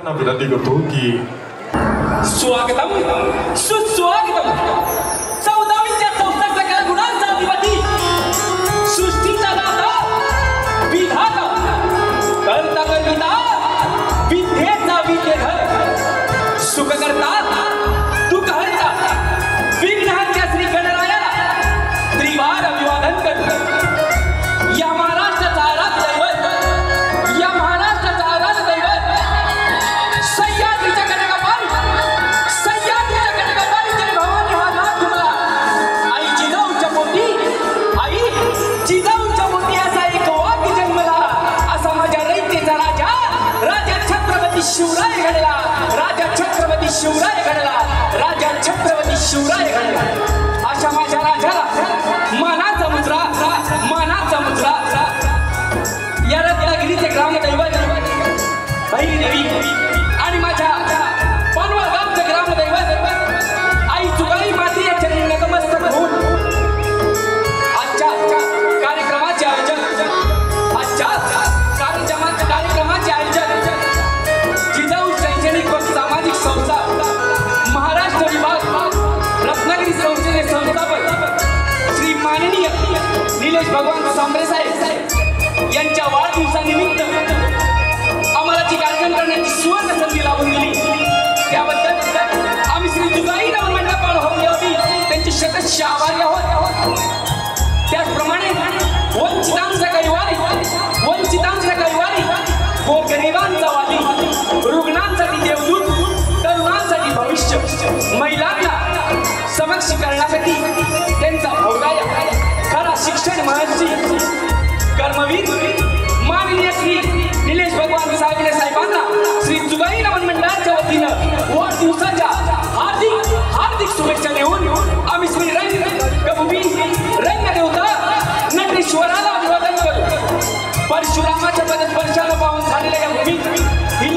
विनंती करतो की स्वागतम सुस्वागतम 14व्या चौसष्ट सगळ्या गुणांचा अधिपती सृष्टीचा दाता विधाता कर्ता कर्मिता विद्येचा विद्येधर सुख करता दुःख हरता विघ्नांच्या श्री गणरायाला त्रिवार अभिवादन करतो। या महाराष्ट्राचा आराध्य दैवत या महाराष्ट्राचा आराध्य दैवत सह्याद्रीच्या कनकाबाई सह्याद्रीच्या कनकाबाई जय भवानी हा नाद तुम्हाला आई जिजाऊच्या पोटी आई जिजाऊच्या पोटी असा एक वाघ जन्मला असा माझ्या रयतेचा राजा राजा छत्रपती शिवराय घडला राजा छत्रपती शिवराय घडला राजा छत्रपती शिवराय घडला अशा माझ्या राजाला मानाचा मुजरा या रत्नागिरीचे ग्रामदैवत भैरी देवी आणि माझ्या पानवळ गावचं ग्रामदैवत आई जुगाई माती या चरणी नतमस्तक होऊन आजच्या कार्यक्रमाचे आयोजन जिजाऊ शैक्षणिक व सामाजिक संस्था महाराष्ट्र विभाग रत्नागिरी संस्थेचे संस्थापक श्री माननीय निलेश भगवान सांबरे साहेब यांच्या वाढदिवसानिमित्त आम्हाला जी कार्यक्रम करण्याची सुवर्ण संधी लाभून दिली त्याबद्दल आम्ही श्री जुगाई नवन मंडपाळ होऊन यावी त्यांचे शतश आभारी आहोत। त्याचप्रमाणे वंचितांचा कैवारी गोरगरिबांचा वाली रुग्णांसाठी देवदूत तरुणांसाठी भविष्य महिलांना समक्ष करण्यासाठी त्यांचा भोगाया खरा शिक्षण महर्षी कर्मवीर माननीय श्री निलेश भगवान साहेबांना श्री जुगाई नवन मंडळाच्या वतीनं वाढदिवसाच्या हार्दिक शुभेच्छा देऊन आम्ही श्री रंगभूमी रंगदेवता नटेश्वराला अभिवादन करू। परशुरामाच्या पदस्पर्शाला पाहून झालेल्या या भूमीत ही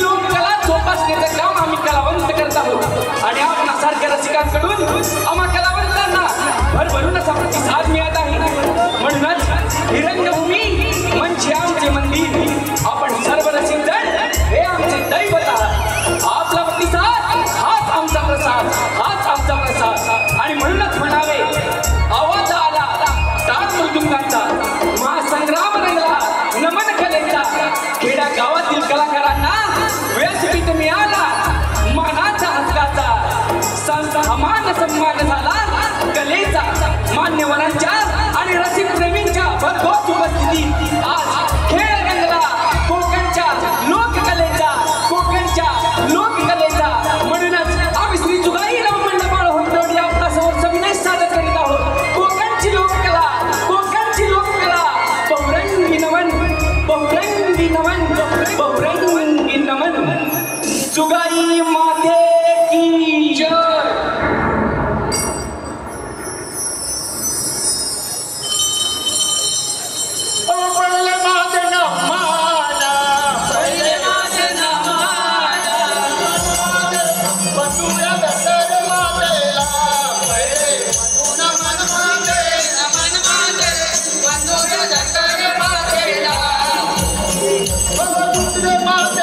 लोककला जोपासण्याचं काम आम्ही कलावंत करत आहोत आणि आपणासारख्या रसिकांकडून आम्हा कलावंतांना भरभरून असा प्रतिसाद मिळत आहे। म्हणूनच ही रंगभूमी म्हणजे आमचे मंदिर आपण सर्व रसिक जण हे आमचे दैवत आहात। आपला प्रतिसाद हाच आमचा प्रसाद आणि म्हणूनच म्हणावे आवाज आला टाळ मृदुंगाचा महासंग्राम रंगला नमन कलेचा खेड्या गावातील कलाकारांना व्यासपीठ मिळाला मानाचा हक्काचा मान सन्मान झाला कलेचा मान्यवरांच्या आणि रसिक प्रेमींच्या भरघोस उपस्थिती आज खेळ रंगला कोकणच्या लोककलेचा म्हणूनच आम्ही श्री जुगाई नवन मंडपाळ होऊन आपल्यासमोर सविनय सादर करीत आहोत। कोकणची लोककला बहुरंगी नमन जुगाई माते की जय। माते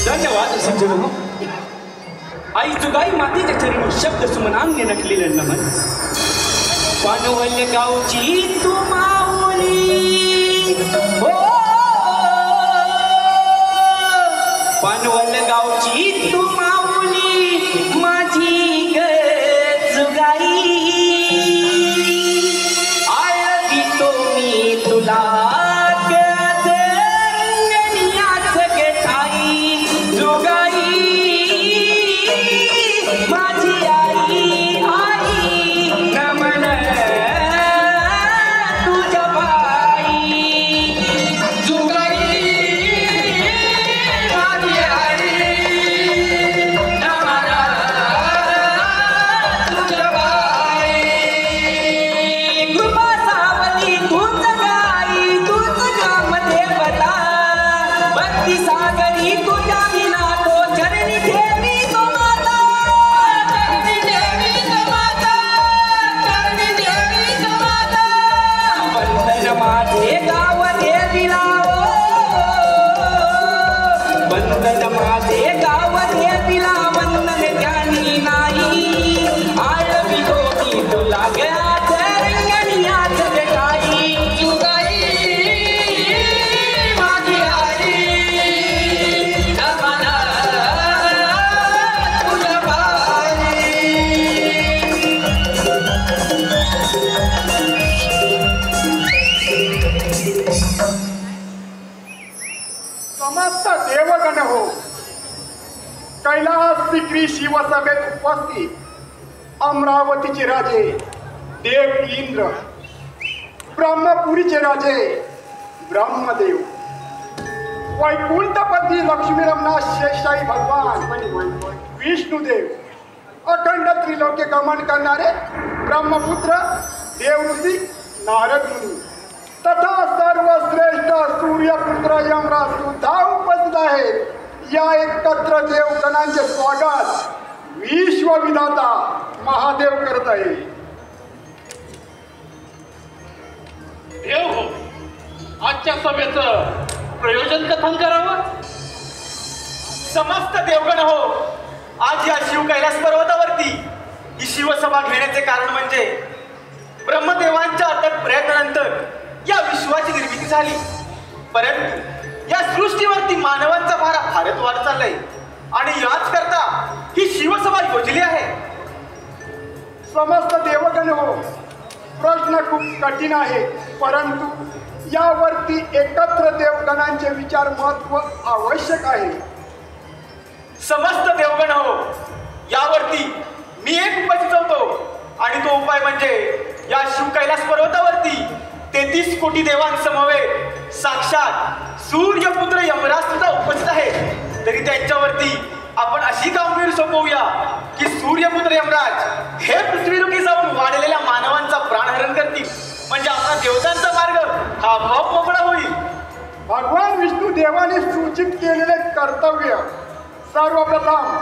धन्यवाद सज्जनो. आई जुगाई मातेच्या चरणी शब्द सुमनांनी नटलेलं नमन. पानवल गावची तू माऊली हो, पानवल गावची तू माऊली माझी ग जुगाई. आळवी तो मी तुला कैलास श्री शिवसभेत उपस्थित अमरावतीचे राजे देव इंद्र, ब्रह्मपुरीचे राजे ब्रह्मदेव, वैकुंठपती लक्ष्मीरमणा शेषाई भगवान विष्णुदेव, अखंड त्रिलोक्य गमन करणारे ब्रह्मपुत्र देवऋषी नारद मुनी तथा सर्वश्रेष्ठ सूर्यपुत्र यमराज सुद्धा उपस्थित आहेत. या एकत्र देवगणांचे स्वागत विश्वविधाता महादेव करत आहे. देव हो, आजच्या सभेचं प्रयोजन कथन करावं. समस्त देवगण हो, आज या शिव कैलास पर्वतावरती ही शिवसभा घेण्याचे कारण म्हणजे ब्रह्मदेवांच्या अथक प्रयत्नानंतर या विश्वाची निर्मिती झाली. परंतु या सृष्टीवरती मानवांचा भार फारच वाढ चाललाय आणि याच करता ही शिवसभा योजली आहे. समस्त देवगण हो, प्रश्न खूप कठीण आहे, परंतु यावरती एकत्र देवगणांचे विचार महत्व आवश्यक आहे. समस्त देवगण हो, यावरती मी एक उपाय सुचवतो आणि तो उपाय म्हणजे या शिव कैलास पर्वतावरती 33 कोटी देवांसमवेत साक्षात सूर्यपुत्र यमराज सुद्धा उपस्थित आहे. तरी त्यांच्यावरती आपण अशी कामगिरी सोपवूया की सूर्यपुत्र यमराज हे पृथ्वीरुखी जाऊन वाढलेल्या मानवांचा प्राणहरण करतील. म्हणजे आपला देवतांचा मार्ग हा आपोआप मोकळा होईल. भगवान विष्णू देवाने सूचित केलेले कर्तव्य सर्वप्रथम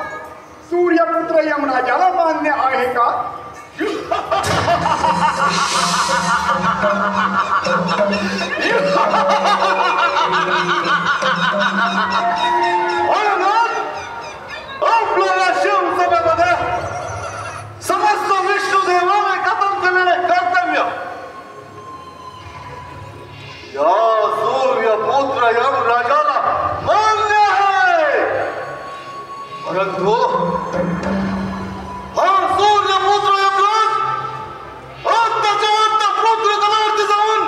सूर्यपुत्र यमराजाला मान्य आहे का? समस्त विष्णू देवाने कथन केलेले कर्तव्य या सूर्यपुत्र यमराजाला मान्य आहे. परंतु हा सूर्यपुत्र यमराज आत्ताच्या पुत्र तलावरती जाऊन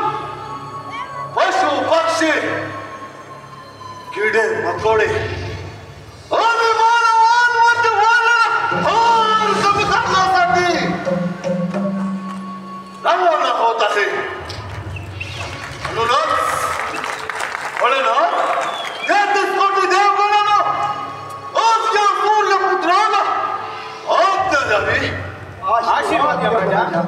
पशु पक्षी किडे मकोडे आणि मानवांवरती वाढलेला भार कमी करण्यासाठी रवाना होत आहे. म्हणून 33 कोटी देवगणानं आज या सूर्यपुत्राला आज्ञा द्यावी. आशीर्वाद द्या राजा.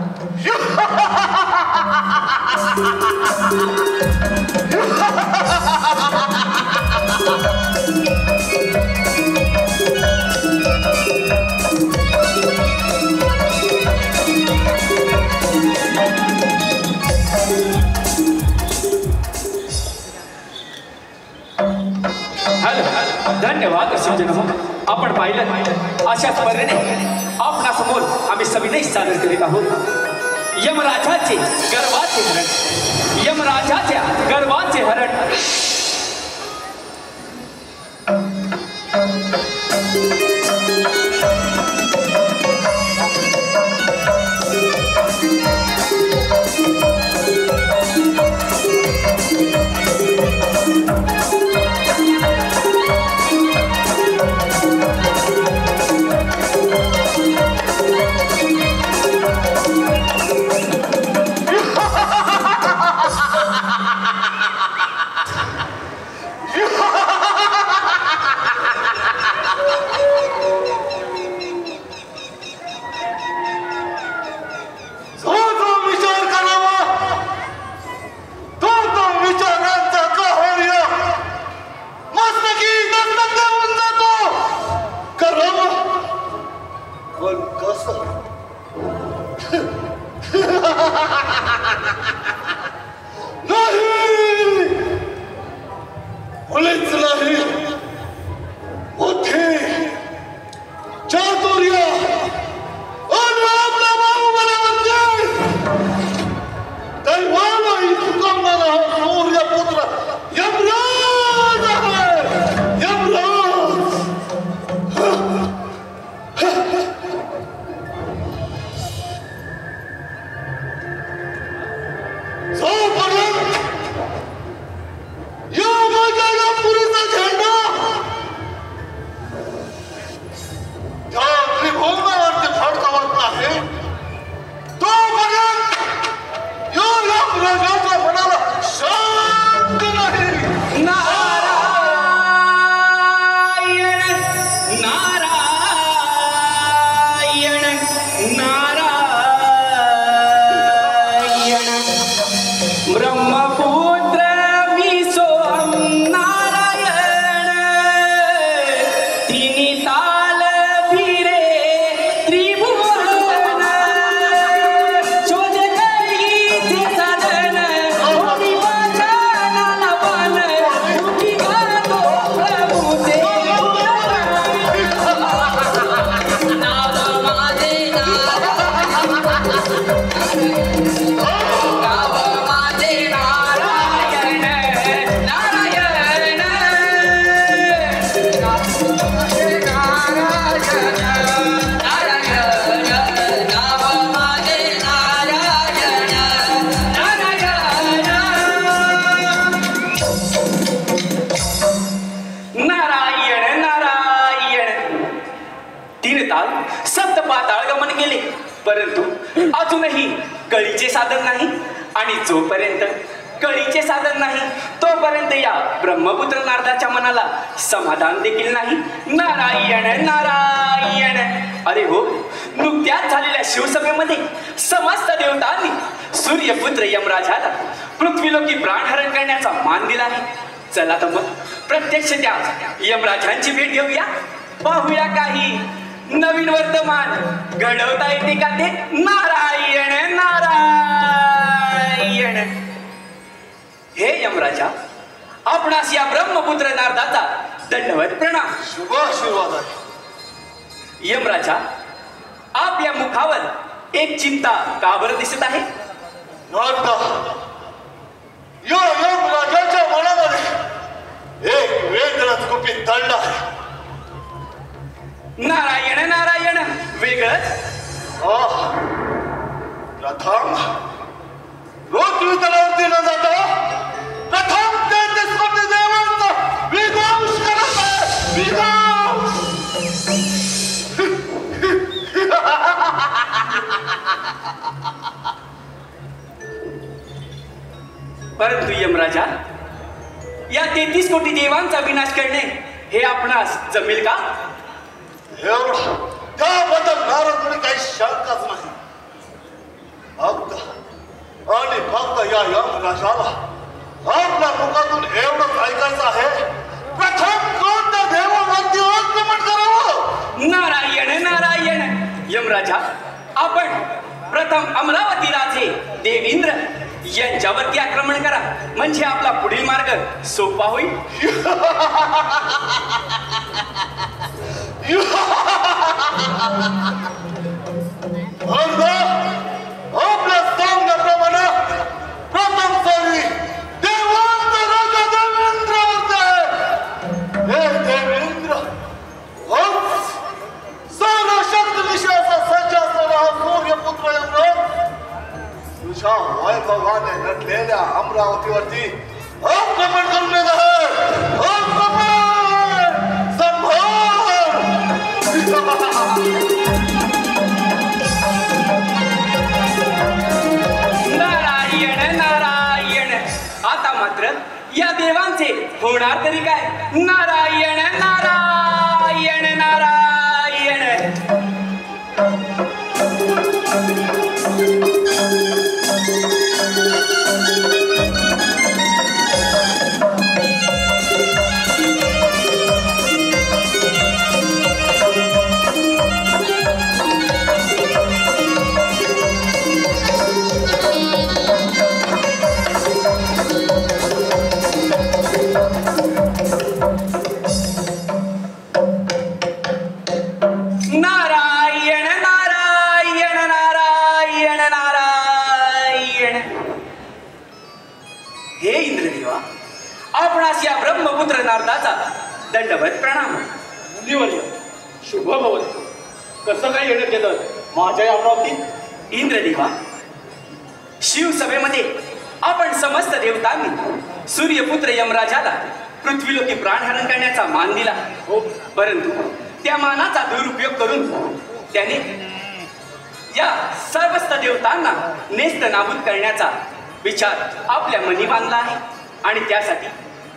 धन्यवाद शिवजन. आपण पाहिलं अशाच परीने आपणासमोर आम्ही सविनय सादर करीत आहोत यमराजाचे गर्वाचे हरण. यमराजाच्या गर्वाचे हरण. परंतु अजूनही कळीचे साधन नाही. आणि जोपर्यंत कळीचे साधन नाही तोपर्यंत या ब्रह्मपुत्र नारदाच्या मनाला समाधान देखील नाही. नारायण नारायण. अरे हो, नुकत्याच झालेल्या शिवसभेमध्ये समस्त देवतांनी सूर्यपुत्र यमराजाला पृथ्वीलोकी प्राणहरण करण्याचा मान दिला आहे. चला तर मग प्रत्यक्ष त्या यमराजांची भेट घेऊया. पाहूया काही नवीन वर्तमान घडवता येते का ते. नारायण नारायण. हे यमराजा, आपणास या ब्रह्मपुत्र नारदाचा दंडवत प्रणाम. शुभ आशीर्वाद आहे. यमराजा, आपल्या मुखावर एक चिंता का बरं दिसत आहे. नारदा, या यमराजाच्या मनामध्ये एक वेगळाच गुपित दंड आहे. नारायण नारायण. वेगळंच. प्रथम पृथ्वी तलावरती न जाता प्रथम 33 कोटी देवांचा विनाश करत आहे. विनाश. परंतु यमराजा, या 33 कोटी देवांचा विनाश करणे हे आपणास जमेल का. एवढं त्याबद्दल नारदमुनी काही शंकाच नाही. फक्त आणि फक्त या यमराजाला आपल्या मुखातून एवढंच ऐकायचं आहे. प्रथम कोणत्या देवावरती आक्रमण करावं. नारायण नारायण. यमराजा, आपण प्रथम अमरावती राजे देवेंद्र यांच्यावरती आक्रमण करा, म्हणजे आपला पुढील मार्ग सोपा होईल. आपल्या सांगण्याप्रमाणे प्रथम सारी देवांत राजा देवेंद्र होते. हे देवेंद्र सारा शक्ती विषयाचा सज्ज असलेला हा सूर्यपुत्र यमराज तुझ्या वैभवाने नटलेल्या अमरावतीवरती आक्रमण करून येत आहे. नारायण नारायण. आता मात्र या देवांचे होणार तरी काय. नारायण नारायण नारायण. आपणास या ब्रह्मपुत्र नारदाचा दंडवत प्रणाम. मुनिवर्य शुभ भवती. कसं काय येणं केलं माझ्या या अमरावतीत? इंद्रदेवा, शिवसभेमध्ये आपण समस्त देवतांनी सूर्यपुत्र यमराजाला पृथ्वीलोकी प्राणहरण करण्याचा मान दिला. हो, परंतु त्या मानाचा दुरुपयोग करून त्याने या सर्वस्त देवतांना नेस्त नाबूद करण्याचा विचार आपल्या मनी बांधला आहे आणि त्यासाठी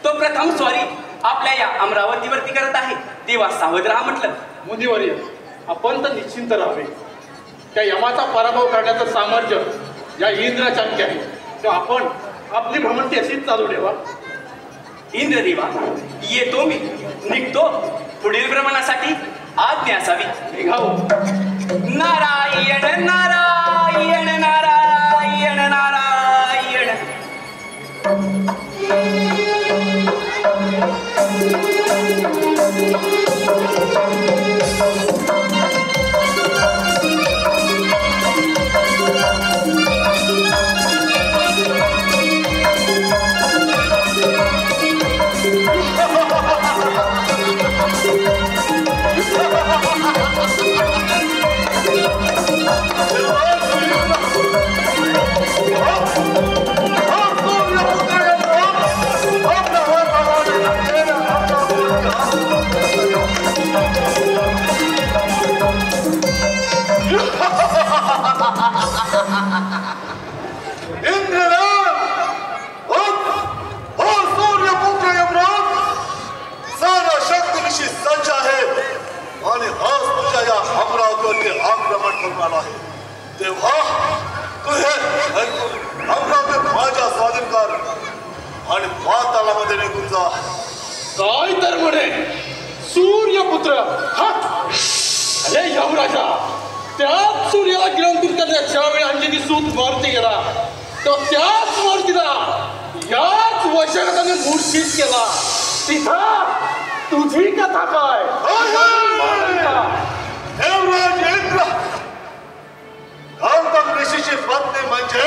तो प्रथम स्वारी आपल्या या अमरावतीवरती करत आहे. तेव्हा सावध राहा म्हटलं. मुनिवर्य आपण तर निश्चिंत राहावे. त्या यमाचा पराभव करण्याचं सामर्थ्य या इंद्राच्या अंगी आहे. तेव्हा आपण आपली भ्रमंती अशीच चालू ठेवा. इंद्रदेवा, येतो मी. निघतो. पुढील भ्रमणासाठी आज्ञा असावी. निघावो. नारायण नारायण नारायण नारायण. तेव्हा तू हे अमरावतीत माझ्या स्वाधीनकार आणि पाताळामध्ये निघून जा. काय तर म्हणे सूर्यपुत्र. अरे यमराजा, त्याच सूर्याला गिळंतून करण्याच्या वेळी अंजनी सूत मारुती गेला तर त्याच मूर्तीला याच वशकाने मूर्छित केला. तिथं तुझी कथा काय? देवराज इंद्र गौतम ऋषीची पत्नी म्हणजे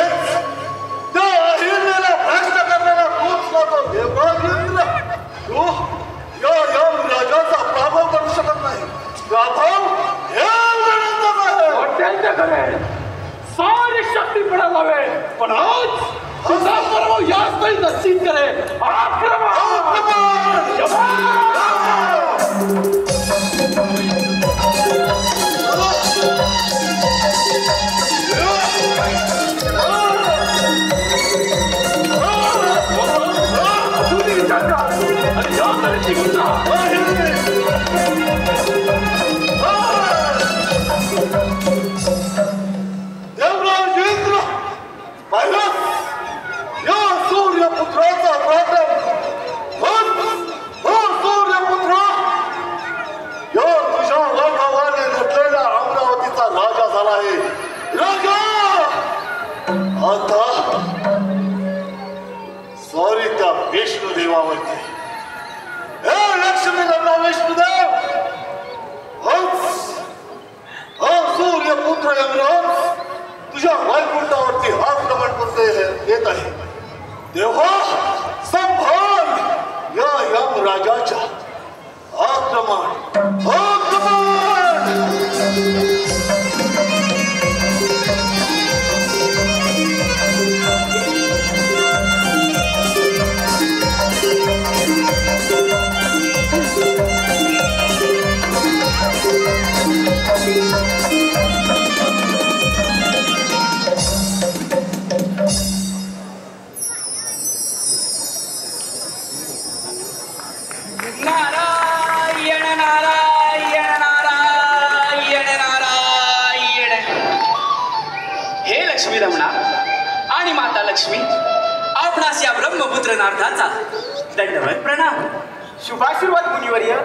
त्या अहिल्याला भ्रष्ट करणारा तूच तो देवराज इंद्र. तू या यमराजाचा प्रभाव करू शकत नाही. प्रभाव त्यांच्याकडे सारी शक्ती पडायला हवे. पण आज तुझा प्रभाव याच वेळी नक्कीच करे. देवराज इंद्र पाहिलं या सूर्यपुत्राचा पराक्रम. सूर्यपुत्र या तुझ्या वैभवाने नटलेल्या अमरावतीचा राजा झाला आहे. राजा आता सॉरी त्या विष्णुदेवावरती. हे लक्ष्मी लग्न विष्णुदेव, सूर्यपुत्र यमराज तुझ्या वैकुंठावरती आक्रमण करते येत आहे तेव्हा संभाल या यमराजाच्या आक्रमण नारायण नारायण नारायण नारायण. हे लक्ष्मी रमणा आणि माता लक्ष्मी, आपणास या ब्रह्मपुत्र नारदाचा दंडवत प्रणाम. शुभाशीर्वाद मुनिवर्य.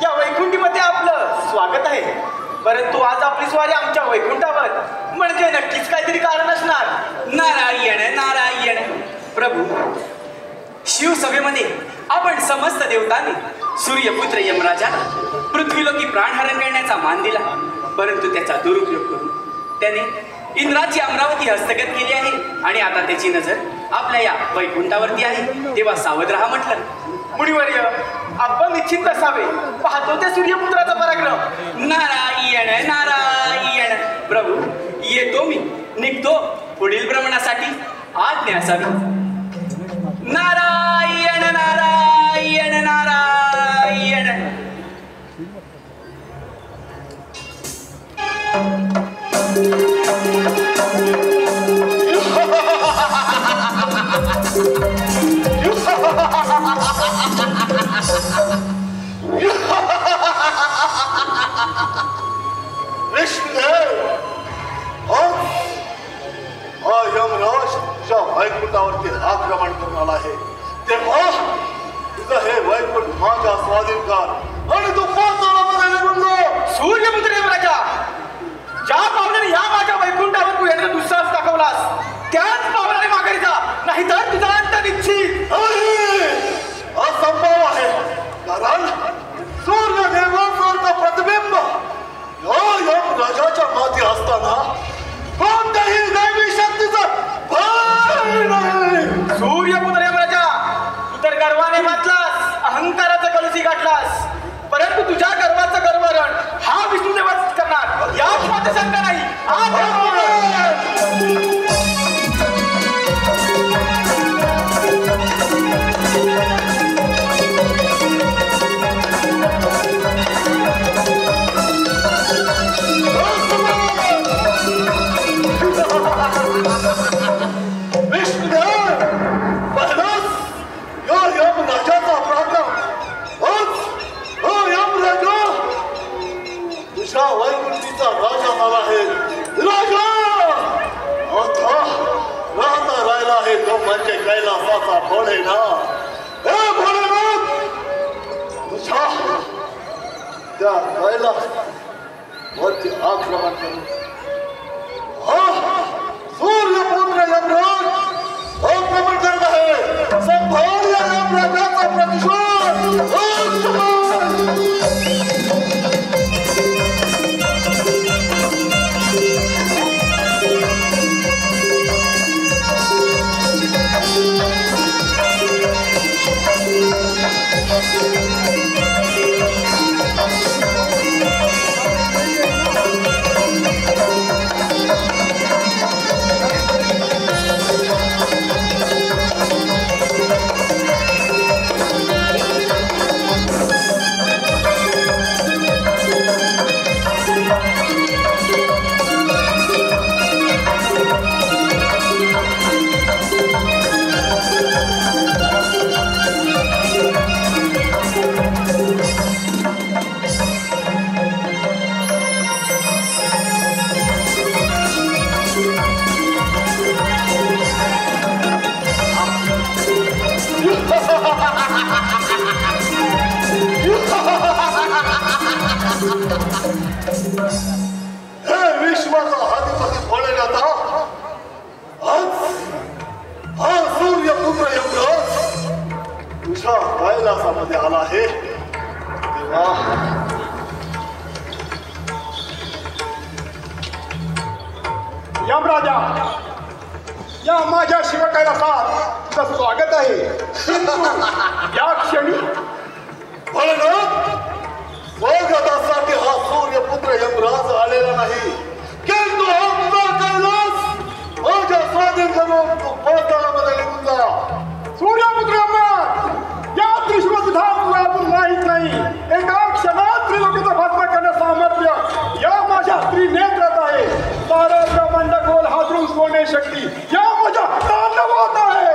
या वैकुंठीमध्ये आपलं स्वागत आहे. परंतु आज आपली स्वारी आमच्या वैकुंठावर म्हणजे नक्कीच काहीतरी कारण असणार. नारायण नारायण. प्रभू, शिवसभेमध्ये आपण समस्त देवतांनी सूर्यपुत्र यमराजाला पृथ्वीलोकी प्राणहरण करण्याचा मान दिला, परंतु त्याचा दुरुपयोग करून त्याने इंद्राची अमरावती हस्तगत केली आहे आणि आता त्याची नजर आपल्या या वैकुंठावरती आहे. तेव्हा सावध राहा म्हटलं. मुनिवर्य, आपण निश्चित असावे. पाहतो त्या सूर्यपुत्राचा पराक्रम. नारायण नारायण. प्रभू, येतो मी, निघतो पुढील भ्रमणासाठी. आज्ञा असावी. नारायण नारायण नारायण. यमराज तुझ्या वैकुंठावरती आक्रमण करून आला आहे तेव्हा तुझं हे वैकुंठ माझ्या स्वाधीन कर आणि तू पाताळामध्ये निघून जा. सूर्यपुत्र यमराजा, ज्या पावलाने या माझ्या वैकुंठावर तू यांचा दुस्साहस दाखवलास त्याच पावलाने माघारी जा, नाहीतर तुझा अंत निश्चित. असंभव आहे, कारण सूर्यदेवासारखं प्रतिबिंब या यमराजाच्या माथी असताना कोणत्याही दैवी शक्तीचा भय नाही. सूर्यपुत्र यमराजा, तू तर गर्वाने मातलास, अहंकाराचा कलसी गाठलास, परंतु तुझ्या गर्वाचं गर्वरण हा विष्णुदेवच करणार यात मात्र शंका नाही. वैकुंठीचा राजा झाला आहे. राजा आता राहता राहिला आहे तो म्हणजे कैलासाचा भोलेनाथ. हे भोलेनाथ, तुझ्या त्या कैलास वरती आक्रमण करू. सूर्यपुत्र यमराज आक्रमण करत आहे. संभाळ या यमराजाचा प्रतिशोध. विश्वाचा अधिपती भोलेनाथ हा सूर्यपुत्र यमराज तुझ्या कैलासामध्ये आला आहे तेव्हा यमराजा, या माझ्या शिवकैलासात तुझं स्वागत आहे. किंतु या क्षणी स्वागतासाठी हा सूर्यपुत्र यमराज आलेला नाही, किंतु आमचा कैलास माझ्या स्वाधीन करून तू पाताळामध्ये निघून जा. सूर्यपुत्र यमराज, या त्रिशूलधाम आपण माहीत नाही. एका क्षणात त्रिलोकीचं भस्म करण्याचं सामर्थ्य या माझ्या त्रिनेत्रात आहे. सारा ब्रह्मांड गोल हादरून सोडणे शक्ती या माझ्या तांडवात आहे.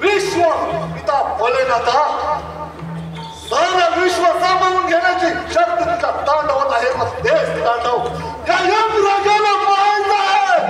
विश्व पिता भोलेनाथा, सारा विश्व सामावून घेण्याची शक्ती तुझ्या तांडवात आहे. मग तेच तांडव या यमराजाला पाहायचं आहे.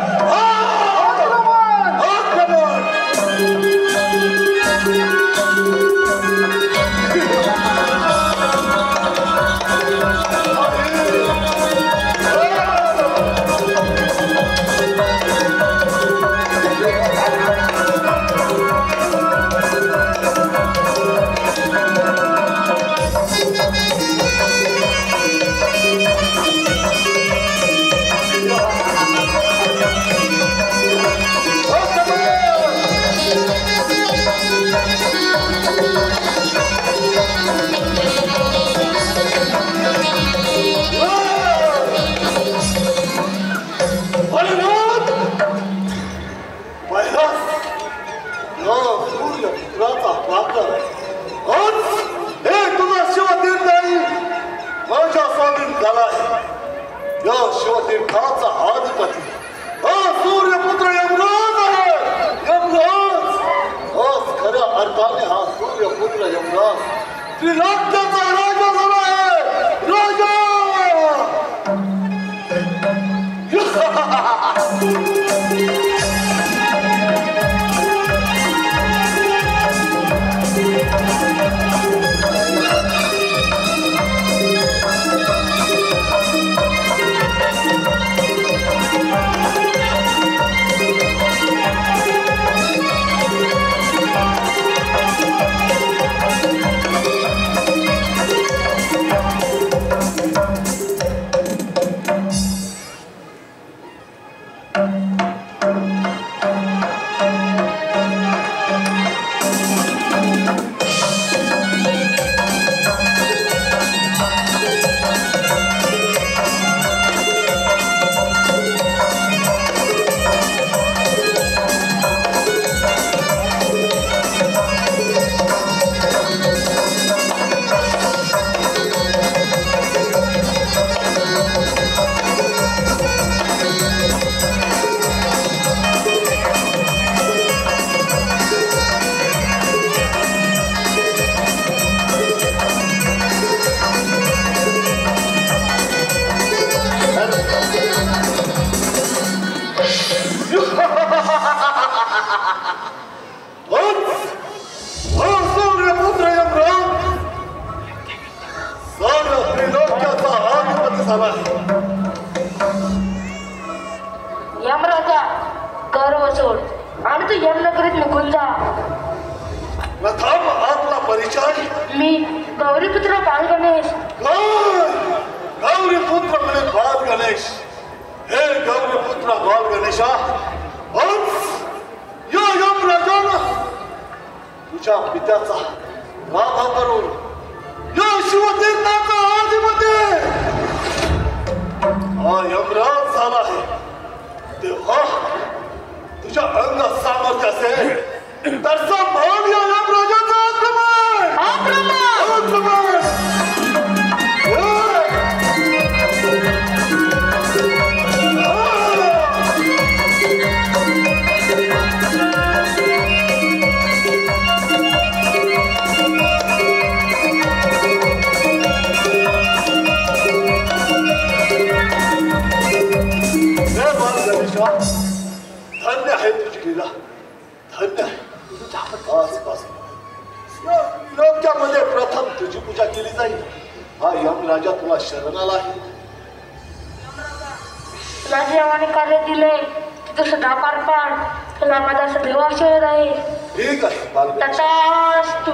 शिवतीर्थाचा अधिपती हा सूर्यपुत्र यमराज आहे. यमराज हाच खऱ्या अर्थाने हा सूर्यपुत्र यमराज त्रिलोक्याचा राजा झाला आहे. राजा यमराजा गर्व सोड आणि तू यमनगरीत निघून जा. प्रथम आपला परिचय. मी गौरीपुत्र बाल गणेश. गौरीपुत्र म्हणजे बाल गणेश. हे गौरीपुत्र बाल गणेशा, या यमराजानं तुझ्या पित्याचा राधा करून या शिवतीर्थाचा अधिपती हा यमराज झाला आहे. तेव्हा तुझ्या अंगात सामर्थ्य असेल तर संभाव या यमराजाचा आक्रमण. धन्य आहे तुझी लीला, धन्य आहे. लोक्यामध्ये प्रथम तुझी पूजा केली जाईल. हा यमराजा तुला शरणाला आहे. तुला जे आव्हाने कार्य दिले तिथं सदा पार पाड. तुला माझा सदैव आशीर्वाद आहे. ठीक आहे बालगणेश. तथास्तु.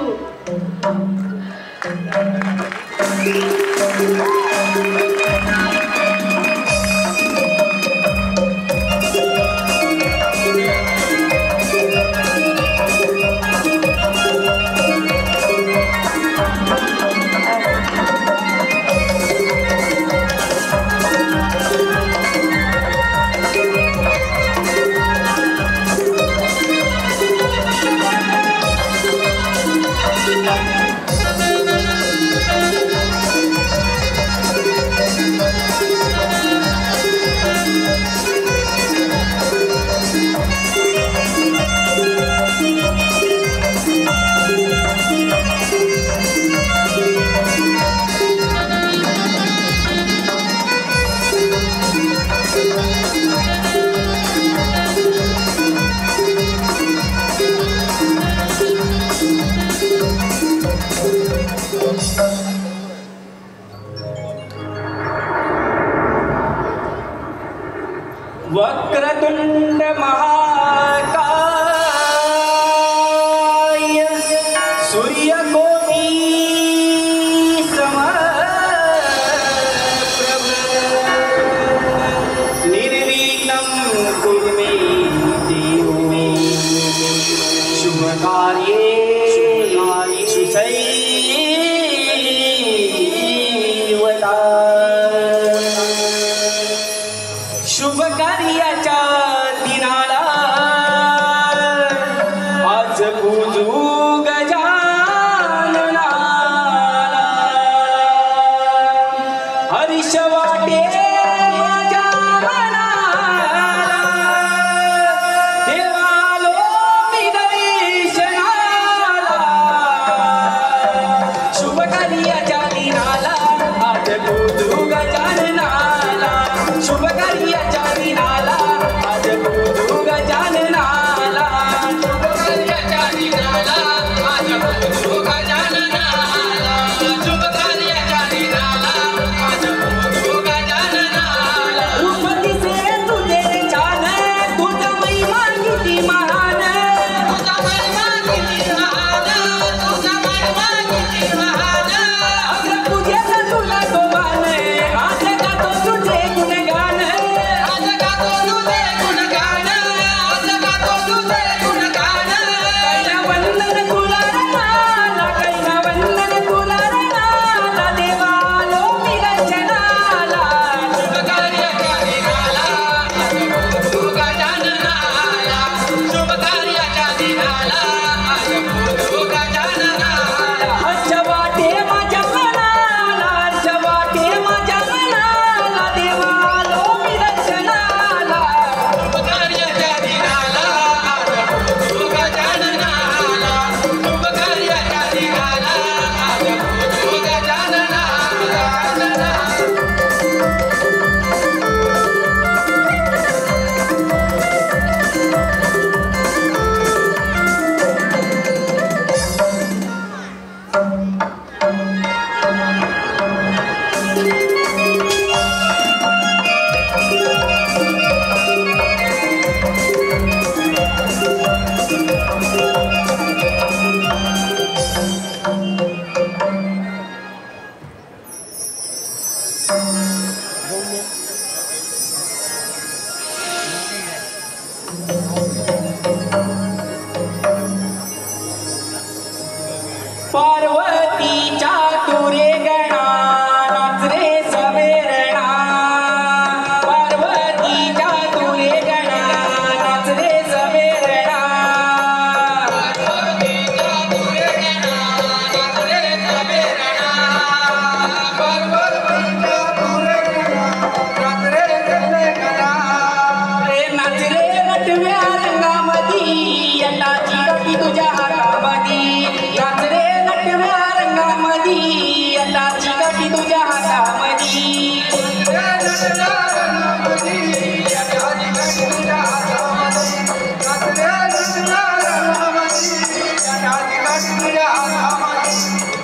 वक्रतुंड महाकाय सूर्यकोटी समप्रभ निर्विघ्नं कुरु मे देव शुभकार्ये सुसैवता शुभ कार्याच्या दिनाला आज पूजू गजाननाला हर्ष वाटे माझ्या मनाला देवालो मी दर्शनाला शुभ कार्याच्या दिनाला आज पूजू गजाननाला शुभ कार्याच्या दिनाला आज पूजू गजाननाला शुभ कार्याच्या दिनाला आज पूजू गजाननाला शुभ कार्याच्या दिनाला आज पूजू गजाननाला रूप दिसे तुझे छान तुझा महिमा किती महान तुझा महिमा किती महान तुझा महिमा किती महान अग्र पूजेचा तुला तो मान आज गातो तुझे गुणगान आज गातो तुझे गुणगान आज गातो तुझे गुणगान कैला वंदन तुला रणाला कैला वंदन तुला रणाला देवालो मी दर्शनाला शुभ कार्याच्या दिनाला आज पूजू गजाननाला शुभ कार्याच्या दिनाला आज पूजू गजाननाला हर्ष वाटे माझ्या मनाला हर्ष वाटे माझ्या मनाला देवालो मी दर्शनाला शुभ कार्याच्या दिनाला आज पूजू गजाननाला शुभ कार्याच्या दिनाला आज पूजू गजाननाला पार्वतीच्या तुरे गणा नाच रे सवेरणा पार्वतीच्या तुरे गणा नाच रे सवेरणा पार्वतीच्या तुरे गणा नाच रे सवेरणा पार्वतीच्या तुरे गणा नाच रे सवेरणा रे नाच रे नटव्या रंगामधी यंदाची गटी तुझ्या हातामधी नाच रे नटव्या रंगामधी यंदाची गटी तुझ्या हातामधी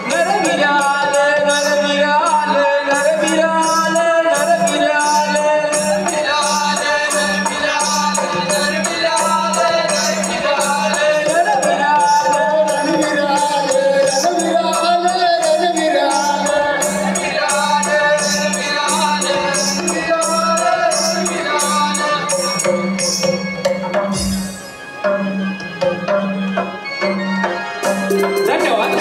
नरविराल नरविराल नरविराल नरविराल धन्यवाद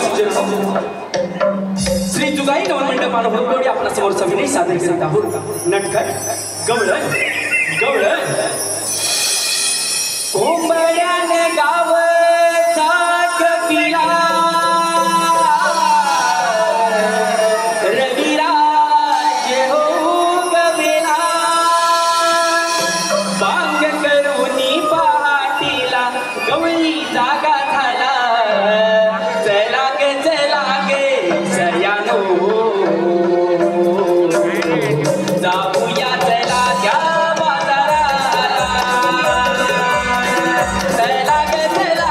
श्री जुगाई नवन मंडपाला होतोडी आपल्या समोर सविनय सादर करीत आहोत नटखट गवळण गवळण कोंबड्याने गावचा कपिला रविराज हो गवेला बांग करुनी पहाटीला गवळी जागा झाला चला गे सयानो जाऊया चला त्या बाजाराला चला गे चला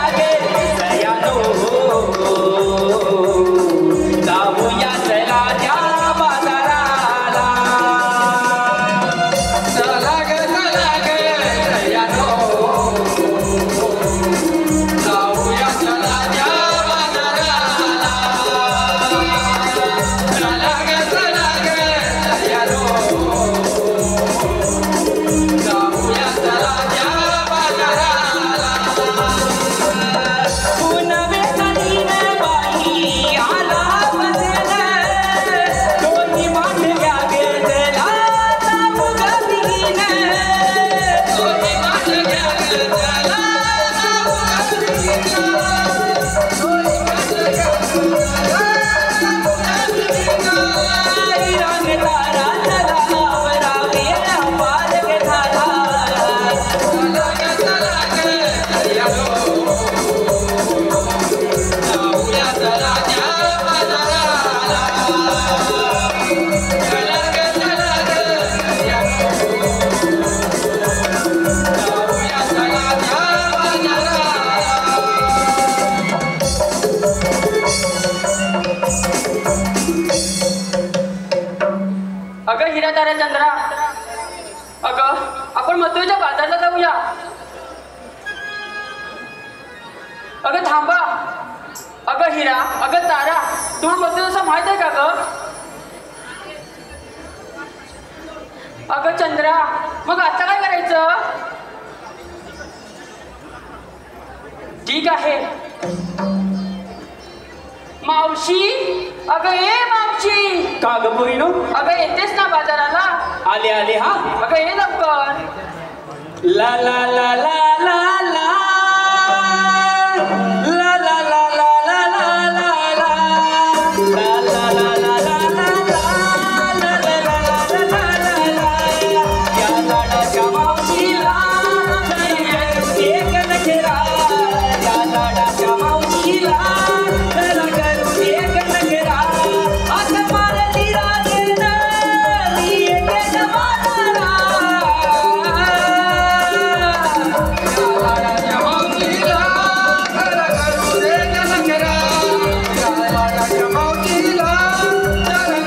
मथुरेच्या बाजारला जाऊया. अगं थांबा. अगं हिरा, अगं तारा, तुम्हाला मथुरेचं माहित आहे का ग? अगं चंद्रा, मग आता काय करायचं? ठीक आहे. मावशी, अगं ये मावशी. का ग पोरीनो? अगं येतेस ना बाजाराला? आले आले हा. अगं ये लवकर. ला ला ला ला ला ला ला ला ला ला ला ला ला ला ला ला ला ला ला या लाडाच्या मावशीला एक नखरा. या लाडाच्या मावशीला करू एक नखरा. आता मारली राजेनं मी एक जमादारा. या लाडाच्या मावशीला करू एक नखरा. या लाडाच्या मावशीला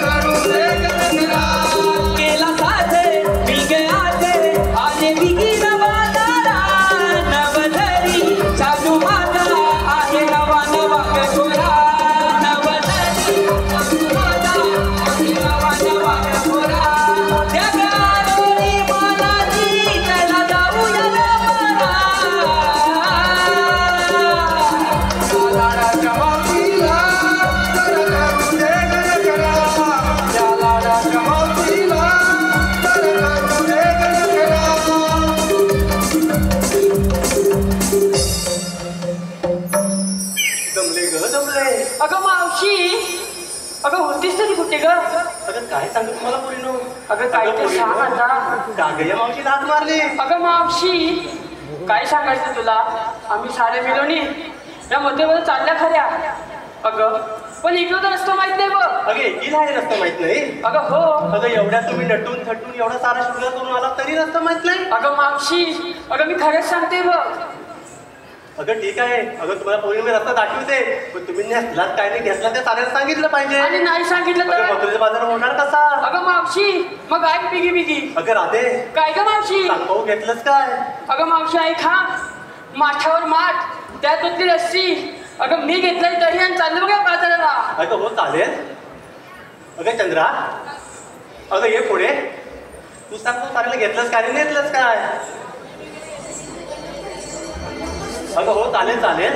करू एक नखरा. केला साथे मिल गया थे आले बिगी नवादारा. नवधरी सासू माता आहे नवा नवा कटोरा. नवधरी सासू माता आहे नवा नवा कटोरा. त्या गारोरी मानाची त्याला जाऊया व्यापारा. या लाडाच्या मावशीला करू एक नखरा. या लाडाच्या मावशीला करू एक नखरा. जमले ग जमले. अगं मावशी, अगं होतीस तरी कुठे ग? अगं काय सांगू तुम्हाला पोरीनो? अगं काय ते सांग आता. कागया मावशी हात मारली. अगं मावशी, काय सांगायचं तुला? आम्ही सारे मिळून या मध्येमध्ये चालल्या खऱ्या. अगं पण इकडं तर रस्ता माहित नाही बघ. अगं एकील आहे रस्ता माहित नाही. अगं हो. अगं एवढ्या तुम्ही नटून थटून एवढा सारा शुगर करून आला तरी रस्ता माहित नाही. अगं मावशी, अगं मी खरंच सांगते बघ. अगं ठीक आहे. अगं तुम्हाला पोरी मी रस्ता दाखवते, पण तुम्ही नेसलात काय नाही घेतला ते साऱ्याला सांगितलं पाहिजे. आणि नाही सांगितलं अगं तर? मथुरेचा बाजार होणार कसा? अगं मावशी, मग काय बिगी बिगी? अगं राधे, काय ग मावशी? सांगू घेतलंच काय? अगं मावशी ऐक हा. माठावर माठ, त्यात होती रस्सी. अगं मी घेतलंय तरी आणि चाललं बघा बाजाराला. अगं हो चालेल. अगं चंद्रा, अगं ये पुढे. तू सांग तू साऱ्याला घेतलंच काय नाही घेतलंच काय? अगं हो चालेल चालेल.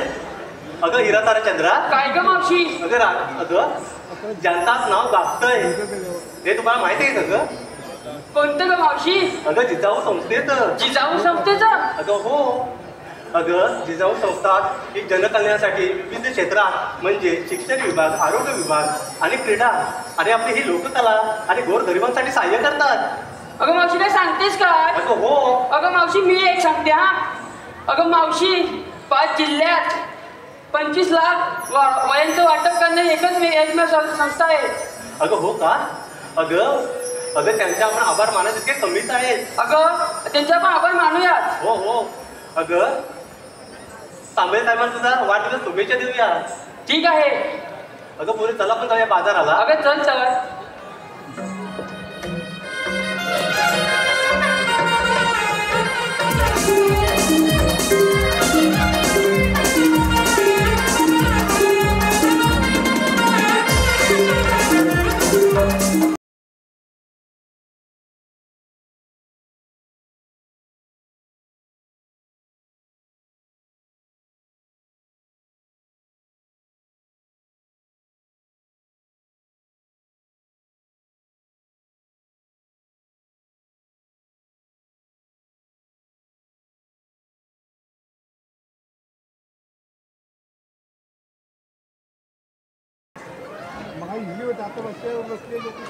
अगं हिरा तारा चंद्रा, काय ग मावशी? अगं अगं ज्यांचं नाव गाजतंय ते तुम्हाला माहिती आहे का ग? कोणतं ग मावशी? अगं जिजाऊ संस्थेत. जिजाऊ संस्थेचं? अगं हो. अगं जिजाऊ संस्था ही जनकल्याणासाठी विविध क्षेत्रात म्हणजे शिक्षण विभाग, आरोग्य विभाग आणि क्रीडा आणि आपली ही लोककला आणि गोरगरिबांसाठी सहाय्य करतात. अगं मावशी काय सांगतेस काय? अगं हो. अगं मावशी मी एक सांगते हा. अगं मावशी 5 जिल्ह्यात 25 लाख वयांचं वाटप करणे एकमेव संस्था आहे. अगं हो का? अगं अगं त्यांचे आपण आभार मानत इतके कमीच आहेत. अगं त्यांचा आपण आभार मानूयात. हो हो. अगं तांबे साहेबांना सुद्धा वाढदिवस शुभेच्छा देऊया. ठीक आहे. अगं पुढे चला पण जाऊया बाजाराला. अगं चल चल.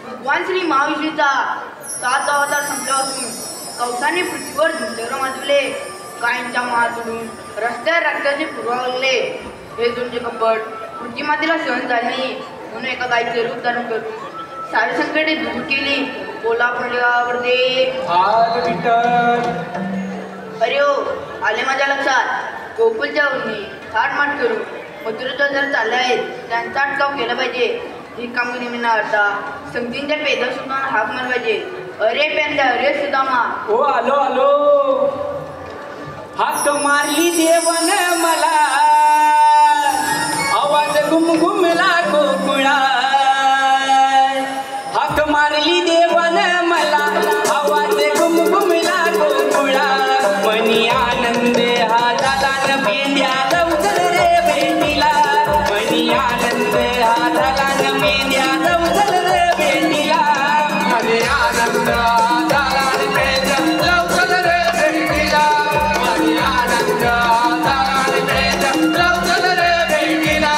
भगवान श्री महाविष्णूचा 7 अवतार संपला असून कौसाने पृथ्वीवर झुंडेवर माजवले. गायींच्या मातुडून रस्त्यावर रक्ताचे पुरवले. हे तुमचे कपट पृथ्वीमातेला सहन झाले नाही म्हणून एका गायीचे रूप धारण करून सारी संकटे दूर केली. बोला पडल्यावर दे. अरे हो, आले माझ्या लक्षात. गोकुलच्या उन्ही थाटमाट करून मथुरेच्या जर चालले आहेत त्यांचा अटकाव केला पाहिजे. ही कामगिरी मी नाडता संगतींच्या पेदा सुद्धा हाक मारला पाहिजे. अरे पेंद्या, अरे सुदामा. हो आलो आलो. मारली देवन मला आवाज घुमघुमला गोकुळा हाक मारली देवन मला आवाज घुमघुमला गोकुळा मनी आनंद हा झाला न मेंढ्या लवकर रे भेटीला मनी आनंद हा झाला न मेंढ्या लवकर रे भेटीला मनी आनंद झाला न मेंढ्या लवकर रे भेटीला मनी आनंद झाला न मेंढ्या लवकर रे भेटीला.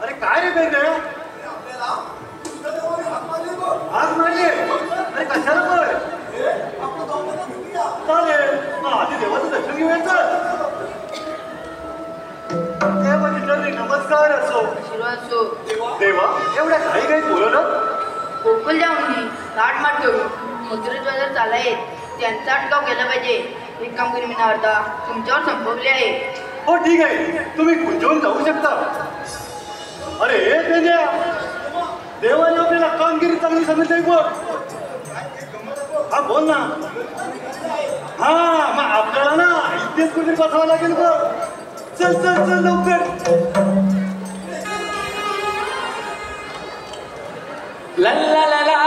अरे काय रे बेंडे आज मारले अरे कशाला पण चालेल आधी देवाचं दर्शन घेऊया चल. नमस्कार असो आशीर्वाद असो. देवा एवढ्या काही काही बोलवलं गोकुल जाऊन ताट माट करून मथुरेश्वर चालाय त्यांचा अटकाव केला पाहिजे. एक कामगिरी मी नावारता तुमच्यावर संपवली आहे. हो ठीक आहे तुम्ही गुंजवून जाऊ शकता. अरे बेंड्या देवाने आपल्याला कामगिरी चांगली सांगितली बोल. हा बोल ना. हा मग आपल्याला ना इथेच कुठे बसावं लागेल बघ. चल चल चल लवकर. ला ला ला ला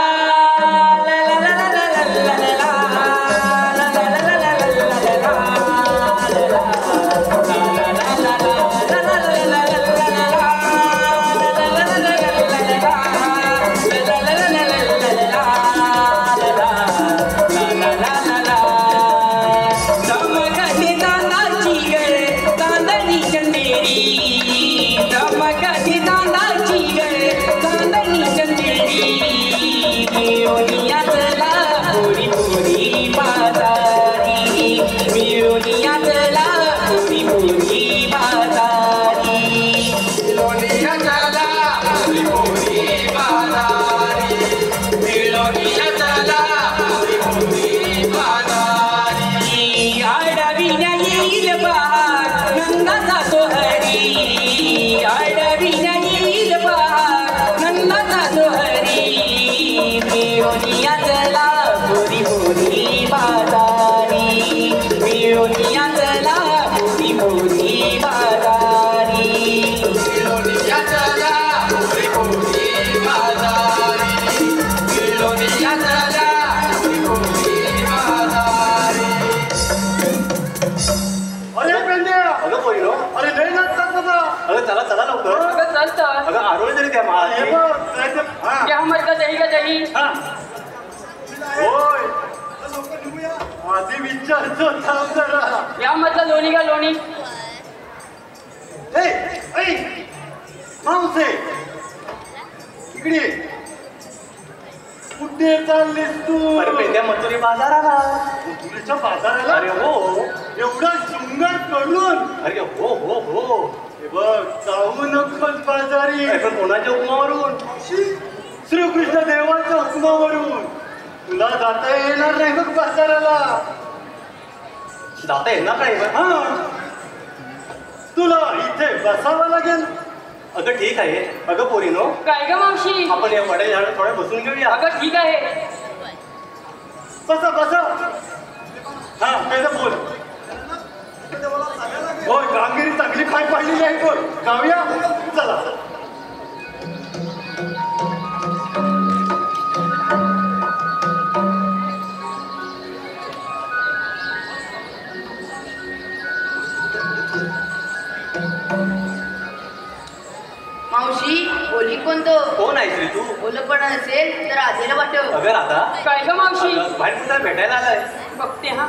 चला चला लवकर. अगं चालतं अगं आरोळी तरी त्या या मरका दही का दही होय आधी विचारतो थांब जरा. या मधलं लोणी का लोणी ए मावसे इकडे कुठे चाललीस तू? अरे पेंड्या मथुरी बाजाराला. मथुरेच्या बाजाराला? अरे हो एवढा शृंगार करून? अरे हो हो हो हे बघ जाऊ नकोस बाजारी. पण कोणाच्या हुकमावरून? श्रीकृष्ण देवाच्या हुकमावरून. तुला जाता येणार नाही बघ बाजाराला. जाता येणार नाही बरं. हा तुला इथे बसावं लागेल. अगं ठीक आहे. अगं पोरीनो काय ग मावशी आपण या वड्या झाड थोड्या बसून घेऊया. अगं ठीक आहे बसा बसा. हा त्याचं बोल. होय कामगिरी चांगली पाय पाडलेली आहे बोल. गाऊया चला. मावशी ओली कोणतं? कोण आहेस रे तू? ओलं पण असेल तर आधीला वाटव. अगं राधा काय ग मावशी बाहेर कुठे भेटायला आलाय? बघते हा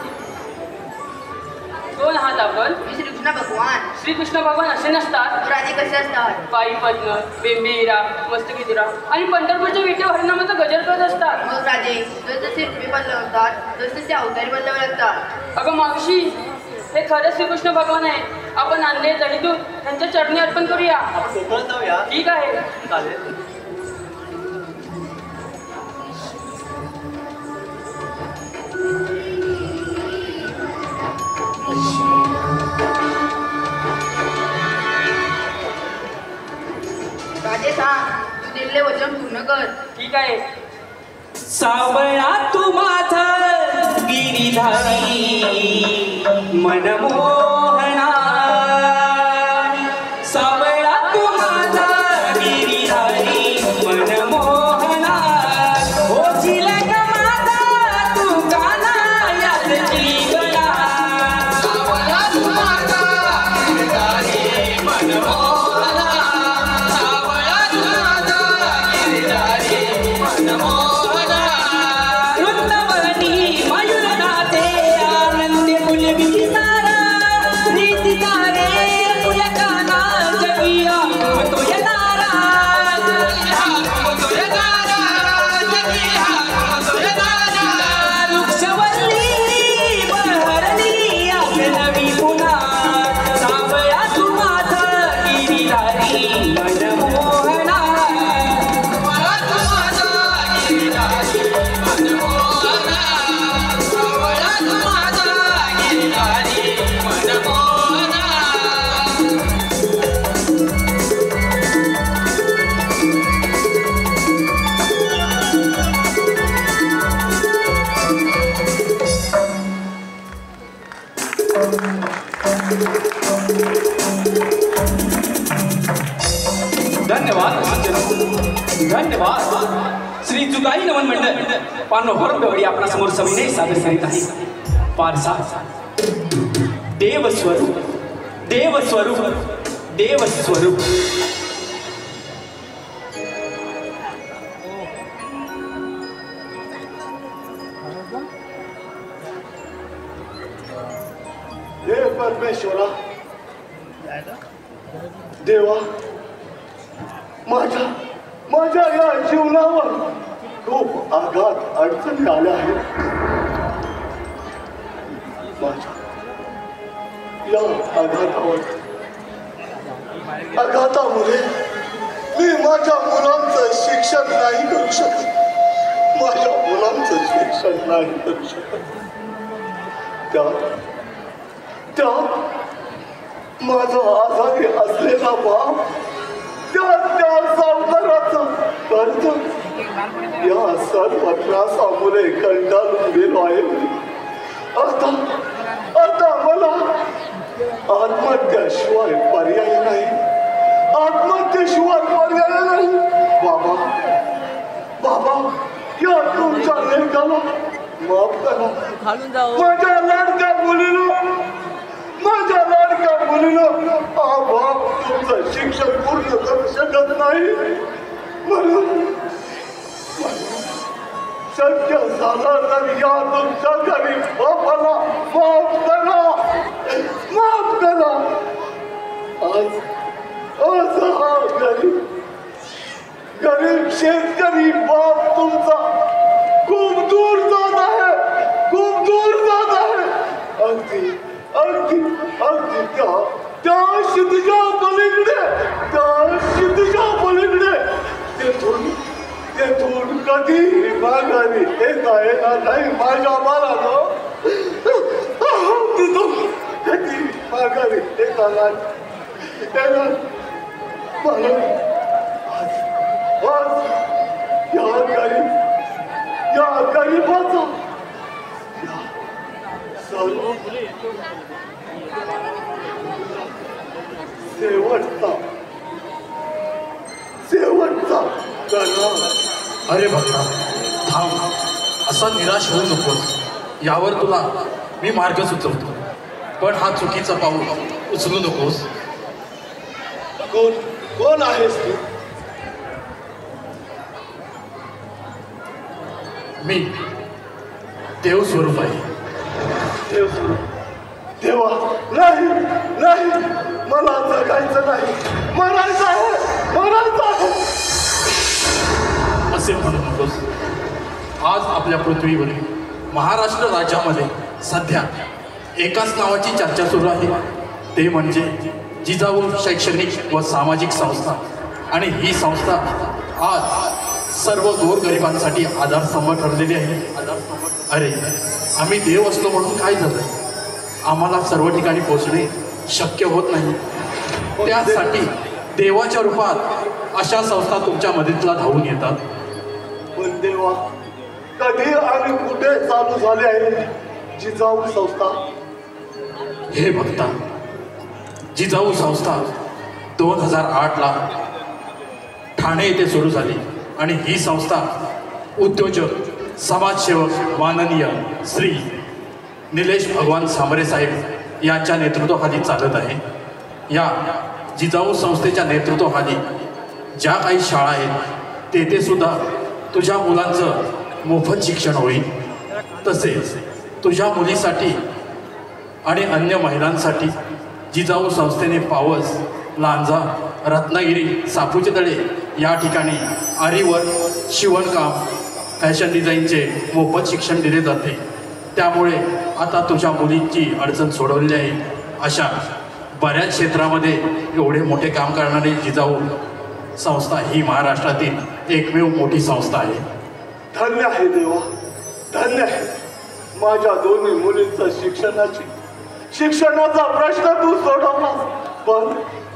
कोण आहात आपण? मी श्रीकृष्ण भगवान. श्रीकृष्ण भगवान असे नसतात. तर आधी कसे असतात? पायी पद्म बेंबीरा मस्तकी दिरा आणि पंढरपूरच्या विटे हरिनामाचा गजर करत असतात. मग राजे जसे रुपये बदलवतात तसे अवतारी बदलावे लागतात. अगं मावशी हे खरंच श्रीकृष्ण भगवान आहे. आपण आणले दहीदूत त्यांच्या चरणी अर्पण करूया. आपण कोकणात जाऊया. ठीक आहे चालेल. राजे सांग तू दिलेले वचन पूर्ण कर. ठीक आहे सावळा तू माझा मनमोहना सावळा तू माझा गिरिधारी मनमोहना होशील का माझा तू काना यात जीवना सावळा तू माझा गिरिधारी मनमोहना सावळा तू माझा गिरिधारी मनमोहना वृंदावनी मयूरनाथे आनंद फुलवी सारा रीती तारे फुलकाना जगिया तो येणारा वृक्षवल्ली बहरली नवी पुन्हा सावळा तू माझा गिरिधारी मनमोहना धन्यवाद धन्यवाद श्री जुगाई नमन मंडळ पानो हरंगवडी आपल्या समोर सविनय सादर करीत आहे पारसा देवस्वरूप देवस्वरूप देवस्वरूप हे परमेश्वरा देवा माझ्या या जीवनावर खूप आघात अडचणी आल्या आहेत माझ्या या आघातामुळे मी माझ्या मुलांचं शिक्षण नाही करू शकत माझ्या मुलांचं शिक्षण नाही करू शकत त्या माझा आजारी असलेला बाप त्या सावकाराचं कर्ज या सर्व त्रासामुळे कंटाळून गेलो आहे आता मला आत्महत्याशिवाय पर्याय नाही आत्महत्येशिवाय पर्याय नाही बाबा या तुमच्या लेखाला माफ करा माझ्या लाडक्या मुलीनं हा बाप तुमचं शिक्षण पूर्ण करू शकत नाही म्हणून शक्य झालं तर या तुमच्या गरीब बापाला माफ करा आज हा गरीब शेतकरी बाप तुमचा खूप दूर जात आहे अगदी त्या क्षितिजा पलीकडे तेथून कधी माघारी येता येणार नाही माझ्या बाळाला तिथून कधी माघारी येता नाही या गरीबाचा शेवटचा अरे भक्ता थांब असा निराश होऊ नकोस यावर तुला मी मार्ग सुचवतो पण हा चुकीचा पाऊल उचलू नकोस कोण आहेस तू मी देव स्वरूप आहे देवा नाही मला जगायचं नाही मरायचं आहे असे म्हणू नकोस आज आपल्या पृथ्वीवरील महाराष्ट्र राज्यामध्ये सध्या एकाच नावाची चर्चा सुरू आहे ते म्हणजे जिजाऊ शैक्षणिक व सामाजिक संस्था आणि ही संस्था आज सर्व गोरगरिबांसाठी आधारस्तंभ ठरलेली आहे अरे आम्ही देव असलो म्हणून काय झालं आम्हाला सर्व ठिकाणी पोहोचणे शक्य होत नाही त्यासाठी देवाच्या रूपात अशा संस्था तुमच्या मदतीला धावून येतात पण देवा कधी आणि कुठे चालू झाले आहे जिजाऊ संस्था? हे बघता, जिजाऊ संस्था 2008ला ठाणे येथे सुरू झाली आणि ही संस्था उद्योजक, समाजसेवक माननीय श्री निलेश भगवान सांबरे साहेब यांच्या नेतृत्वाखाली चालत आहे. या जिजाऊ संस्थेच्या नेतृत्वाखाली ज्या काही शाळा आहेत तेथे सुद्धा तुझ्या मुलांचं मोफत शिक्षण होईल. तसेच तुझ्या मुलीसाठी आणि अन्य महिलांसाठी जिजाऊ संस्थेने पावस, लांजा, रत्नागिरी, सापूचे तळे या ठिकाणी आरीवर्क, शिवणकाम, फॅशन डिझाईनचे मोफत शिक्षण दिले जाते. त्यामुळे आता तुझ्या मुलींची अडचण सोडवली आहे. अशा बऱ्याच क्षेत्रामध्ये एवढे मोठे काम करणारी जिजाऊ संस्था ही महाराष्ट्रातील एकमेव मोठी संस्था आहे. धन्य आहे देवा, धन्य आहे. माझ्या दोन्ही मुलींचा शिक्षणाचा प्रश्न तू सोडवला, पण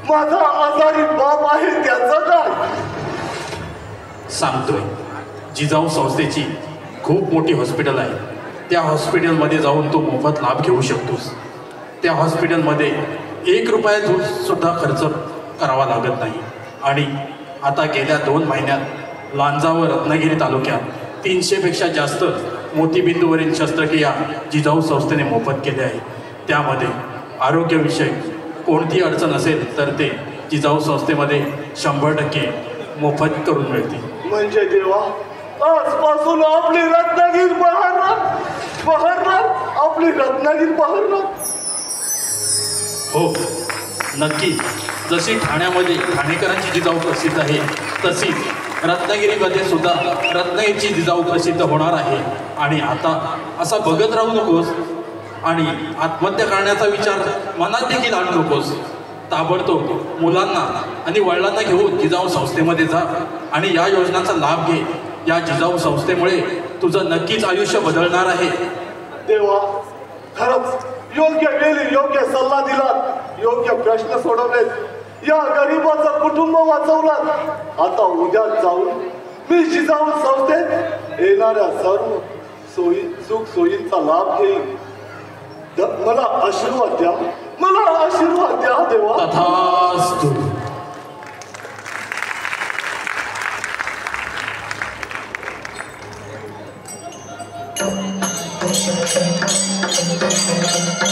माझा आजारी बाप आहे त्याचं काय? सांगतोय, जिजाऊ संस्थेची खूप मोठी हॉस्पिटल आहे. त्या हॉस्पिटलमध्ये जाऊन तू मोफत लाभ घेऊ शकतोस. त्या हॉस्पिटलमध्ये 1 रुपया सुद्धा खर्च करावा लागत नाही. आणि आता गेल्या 2 महिन्यात लांजा व रत्नागिरी तालुक्यात 300पेक्षा जास्त मोतीबिंदूवरील शस्त्रक्रिया जिजाऊ संस्थेने मोफत केल्या आहे. त्यामध्ये आरोग्यविषयक कोणती अडचण असेल तर ते जिजाऊ संस्थेमध्ये 100% मोफत करून मिळते. म्हणजे देवा, आजपासून आपली रत्नागिरी बहरणार, आपली रत्नागिरी बहरणार. हो, नक्की. जशी ठाण्यामध्ये ठाणेकरांची जिजाऊ प्रसिद्ध आहे, तशीच रत्नागिरीमध्ये सुद्धा रत्नागिरीची जिजाऊ प्रसिद्ध होणार आहे. आणि आता असा बघत राहू नकोस आणि आत्महत्या करण्याचा विचार मनात देखील आणू नकोस. ताबडतोब मुलांना आणि वडिलांना घेऊन जिजाऊ संस्थेमध्ये जा आणि या योजनांचा लाभ घे. या जिजाऊ संस्थेमुळे तुझं नक्कीच आयुष्य बदलणार आहे. देवा, खरंच योग्य वेळी योग्य सल्ला दिला, योग्य प्रश्न सोडवले, या गरिबाचं कुटुंब वाचवलं. आता उद्या जाऊन मी जिजाऊ संस्थेत येणाऱ्या सर्व सुख सोयींचा लाभ घेईन. मला आशीर्वाद द्या, मला आशीर्वाद द्या देवा. तथास्तु. Thank you.